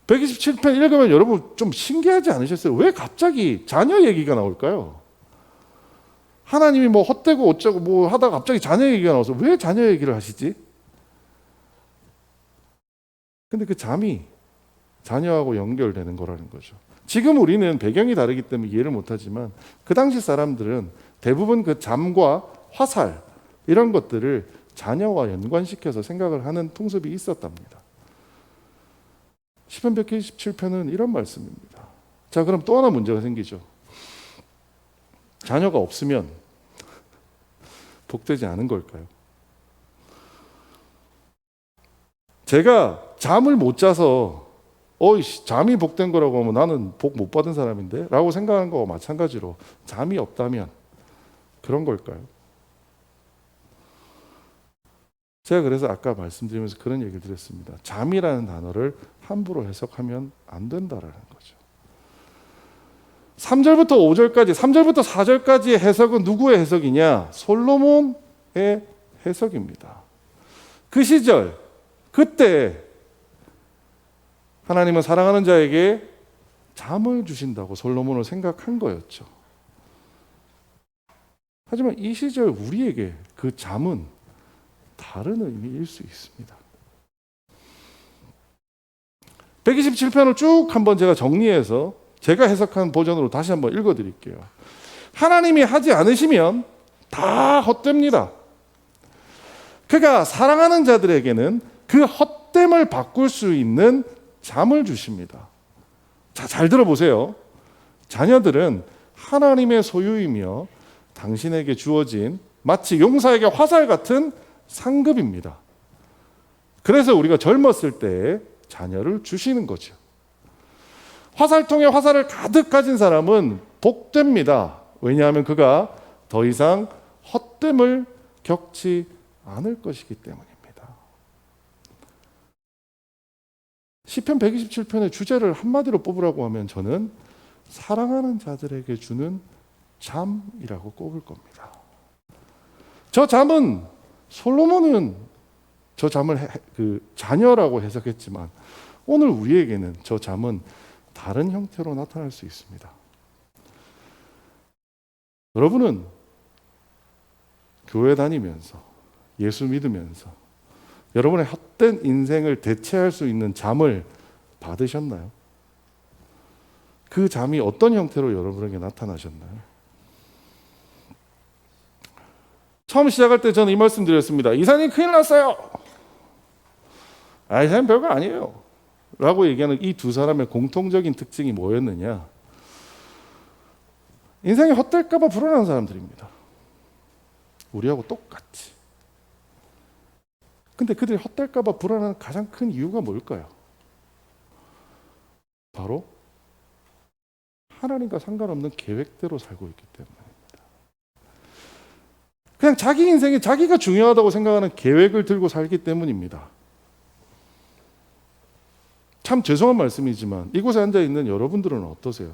127편 읽으면 여러분 좀 신기하지 않으셨어요? 왜 갑자기 자녀 얘기가 나올까요? 하나님이 뭐 헛되고 어쩌고 뭐 하다가 갑자기 자녀 얘기가 나와서 왜 자녀 얘기를 하시지? 근데 그 잠이 자녀하고 연결되는 거라는 거죠. 지금 우리는 배경이 다르기 때문에 이해를 못하지만 그 당시 사람들은 대부분 그 잠과 화살 이런 것들을 자녀와 연관시켜서 생각을 하는 풍습이 있었답니다. 시편 127편은 이런 말씀입니다. 자, 그럼 또 하나 문제가 생기죠. 자녀가 없으면 복되지 않은 걸까요? 제가 잠을 못 자서 잠이 복된 거라고 하면 나는 복 못 받은 사람인데? 라고 생각하는 거와 마찬가지로 잠이 없다면 그런 걸까요? 제가 그래서 아까 말씀드리면서 그런 얘기를 드렸습니다. 잠이라는 단어를 함부로 해석하면 안 된다라는 거죠. 3절부터 5절까지, 3절부터 4절까지의 해석은 누구의 해석이냐? 솔로몬의 해석입니다. 그 시절, 그때 하나님은 사랑하는 자에게 잠을 주신다고 솔로몬을 생각한 거였죠. 하지만 이 시절 우리에게 그 잠은 다른 의미일 수 있습니다. 127편을 쭉 한번 제가 정리해서 제가 해석한 버전으로 다시 한번 읽어드릴게요. 하나님이 하지 않으시면 다 헛됩니다. 그가 사랑하는 자들에게는 그 헛됨을 바꿀 수 있는 잠을 주십니다. 자, 잘 들어보세요. 자녀들은 하나님의 소유이며 당신에게 주어진 마치 용사에게 화살 같은 상급입니다. 그래서 우리가 젊었을 때 자녀를 주시는 거죠. 화살통에 화살을 가득 가진 사람은 복됩니다. 왜냐하면 그가 더 이상 헛됨을 겪지 않을 것이기 때문입니다. 시편 127편의 주제를 한마디로 뽑으라고 하면 저는 사랑하는 자들에게 주는 잠이라고 꼽을 겁니다. 저 잠은 솔로몬은 저 잠을 자녀라고 해석했지만 오늘 우리에게는 저 잠은 다른 형태로 나타날 수 있습니다. 여러분은 교회 다니면서 예수 믿으면서 여러분의 헛된 인생을 대체할 수 있는 잠을 받으셨나요? 그 잠이 어떤 형태로 여러분에게 나타나셨나요? 처음 시작할 때 저는 이 말씀 드렸습니다. 이사님 큰일 났어요. 이사님 별거 아니에요. 라고 얘기하는 이 두 사람의 공통적인 특징이 뭐였느냐? 인생이 헛될까 봐 불안한 사람들입니다. 우리하고 똑같이. 근데 그들이 헛될까 봐 불안한 가장 큰 이유가 뭘까요? 바로 하나님과 상관없는 계획대로 살고 있기 때문입니다. 그냥 자기 인생에 자기가 중요하다고 생각하는 계획을 들고 살기 때문입니다. 참 죄송한 말씀이지만 이곳에 앉아있는 여러분들은 어떠세요?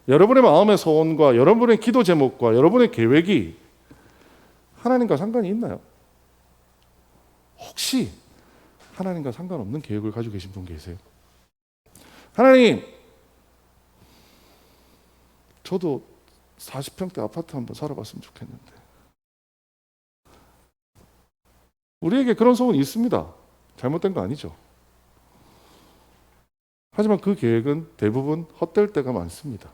여러분의 마음의 소원과 여러분의 기도 제목과 여러분의 계획이 하나님과 상관이 있나요? 혹시 하나님과 상관없는 계획을 가지고 계신 분 계세요? 하나님, 저도 40평대 아파트 한번 살아봤으면 좋겠는데. 우리에게 그런 소원이 있습니다. 잘못된 거 아니죠. 하지만 그 계획은 대부분 헛될 때가 많습니다.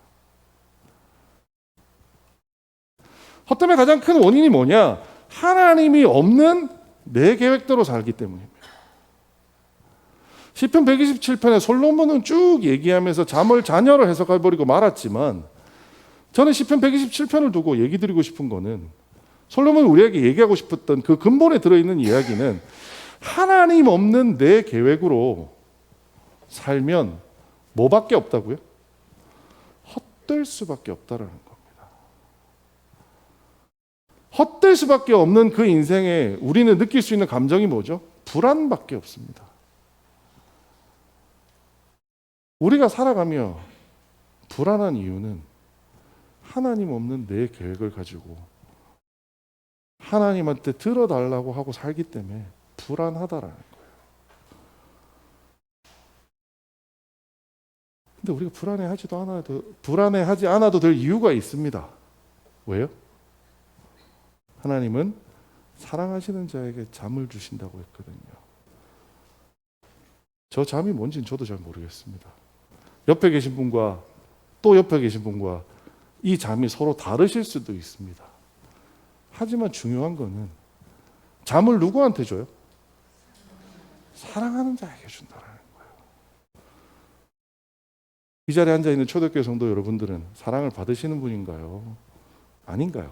헛됨의 가장 큰 원인이 뭐냐? 하나님이 없는 내 계획대로 살기 때문입니다. 시편 127편에 솔로몬은 쭉 얘기하면서 잠을 자녀로 해석해버리고 말았지만 저는 시편 127편을 두고 얘기 드리고 싶은 거는 솔로몬이 우리에게 얘기하고 싶었던 그 근본에 들어있는 이야기는 하나님 없는 내 계획으로 살면 뭐밖에 없다고요? 헛될 수밖에 없다라는 겁니다. 헛될 수밖에 없는 그 인생에 우리는 느낄 수 있는 감정이 뭐죠? 불안밖에 없습니다. 우리가 살아가며 불안한 이유는 하나님 없는 내 계획을 가지고 하나님한테 들어달라고 하고 살기 때문에 불안하다라는 거예요. 근데 우리가 불안해하지 않아도 될 이유가 있습니다. 왜요? 하나님은 사랑하시는 자에게 잠을 주신다고 했거든요. 저 잠이 뭔지는 저도 잘 모르겠습니다. 옆에 계신 분과 또 옆에 계신 분과 이 잠이 서로 다르실 수도 있습니다. 하지만 중요한 거는 잠을 누구한테 줘요? 사랑하는 자에게 준다는 거예요. 이 자리에 앉아있는 초대교회 성도 여러분들은 사랑을 받으시는 분인가요? 아닌가요?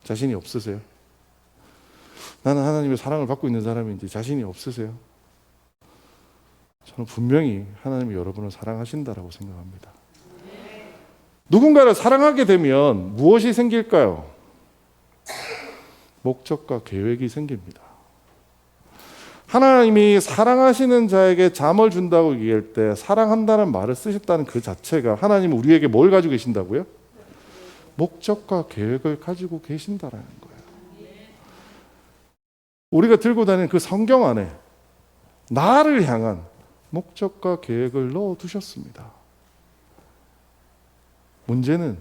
자신이 없으세요? 나는 하나님의 사랑을 받고 있는 사람인지 자신이 없으세요? 저는 분명히 하나님이 여러분을 사랑하신다라고 생각합니다. 누군가를 사랑하게 되면 무엇이 생길까요? 목적과 계획이 생깁니다. 하나님이 사랑하시는 자에게 잠을 준다고 얘기할 때 사랑한다는 말을 쓰셨다는 그 자체가 하나님은 우리에게 뭘 가지고 계신다고요? 목적과 계획을 가지고 계신다라는 거예요. 우리가 들고 다니는 그 성경 안에 나를 향한 목적과 계획을 넣어두셨습니다. 문제는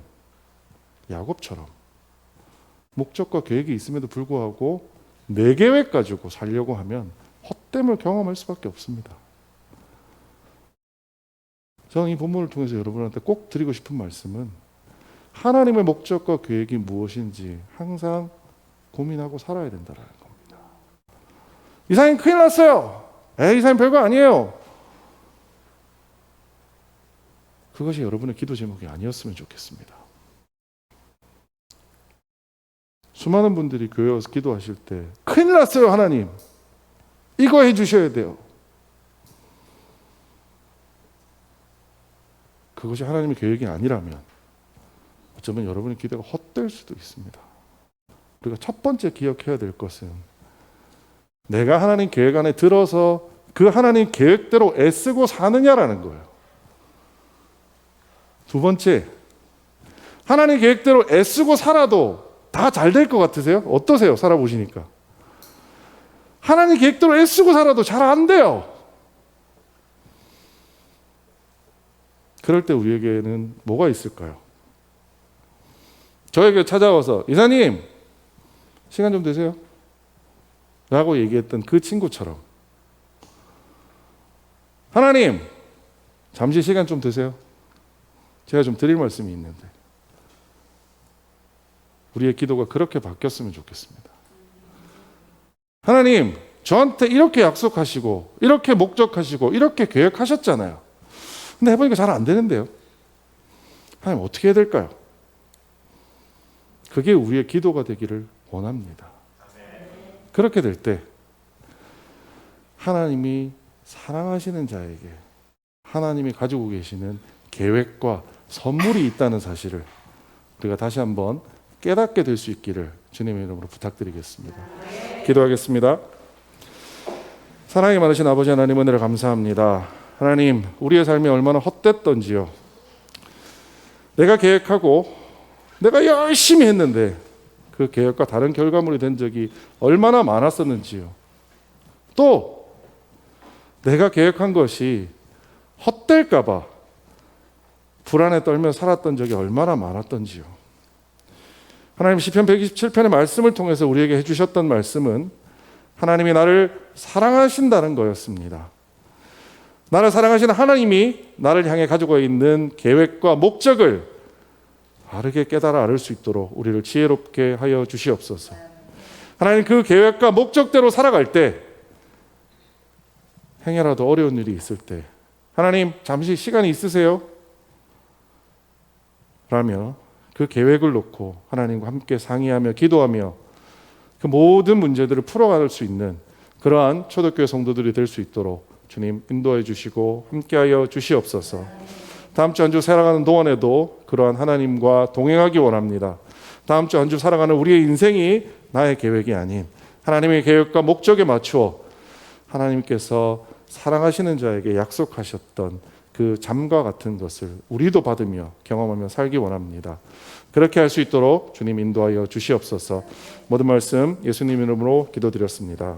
야곱처럼 목적과 계획이 있음에도 불구하고 내 계획 가지고 살려고 하면 헛됨을 경험할 수밖에 없습니다. 저는 이 본문을 통해서 여러분한테 꼭 드리고 싶은 말씀은 하나님의 목적과 계획이 무엇인지 항상 고민하고 살아야 된다는 겁니다. 이사님 큰일 났어요. 이사님 별거 아니에요. 그것이 여러분의 기도 제목이 아니었으면 좋겠습니다. 수많은 분들이 교회 와서 기도하실 때 큰일 났어요 하나님. 이거 해주셔야 돼요. 그것이 하나님의 계획이 아니라면 어쩌면 여러분의 기도가 헛될 수도 있습니다. 우리가 첫 번째 기억해야 될 것은 내가 하나님 계획 안에 들어서 그 하나님 계획대로 애쓰고 사느냐라는 거예요. 두 번째, 하나님 계획대로 애쓰고 살아도 다 잘 될 것 같으세요? 어떠세요? 살아보시니까. 하나님 계획대로 애쓰고 살아도 잘 안 돼요. 그럴 때 우리에게는 뭐가 있을까요? 저에게 찾아와서 이사님 시간 좀 되세요? 라고 얘기했던 그 친구처럼 하나님 잠시 시간 좀 되세요? 제가 좀 드릴 말씀이 있는데 우리의 기도가 그렇게 바뀌었으면 좋겠습니다. 하나님 저한테 이렇게 약속하시고 이렇게 목적하시고 이렇게 계획하셨잖아요. 근데 해보니까 잘 안 되는데요. 하나님 어떻게 해야 될까요? 그게 우리의 기도가 되기를 원합니다. 그렇게 될 때 하나님이 사랑하시는 자에게 하나님이 가지고 계시는 계획과 선물이 있다는 사실을 우리가 다시 한번 깨닫게 될 수 있기를 주님의 이름으로 부탁드리겠습니다. 기도하겠습니다. 사랑이 많으신 아버지 하나님 은혜를 감사합니다. 하나님 우리의 삶이 얼마나 헛됐던지요. 내가 계획하고 내가 열심히 했는데 그 계획과 다른 결과물이 된 적이 얼마나 많았었는지요. 또 내가 계획한 것이 헛될까 봐 불안에 떨며 살았던 적이 얼마나 많았던지요. 하나님 시편 127편의 말씀을 통해서 우리에게 해주셨던 말씀은 하나님이 나를 사랑하신다는 거였습니다. 나를 사랑하시는 하나님이 나를 향해 가지고 있는 계획과 목적을 바르게 깨달아 알 수 있도록 우리를 지혜롭게 하여 주시옵소서. 하나님 그 계획과 목적대로 살아갈 때 행여라도 어려운 일이 있을 때 하나님 잠시 시간이 있으세요? 라며 그 계획을 놓고 하나님과 함께 상의하며 기도하며 그 모든 문제들을 풀어갈 수 있는 그러한 초대교회 성도들이 될 수 있도록 주님 인도해 주시고 함께하여 주시옵소서. 다음 주 한 주 살아가는 동안에도 그러한 하나님과 동행하기 원합니다. 다음 주 한 주 살아가는 우리의 인생이 나의 계획이 아닌 하나님의 계획과 목적에 맞추어 하나님께서 사랑하시는 자에게 약속하셨던 그 잠과 같은 것을 우리도 받으며 경험하며 살기 원합니다. 그렇게 할 수 있도록 주님 인도하여 주시옵소서. 모든 말씀 예수님 이름으로 기도드렸습니다.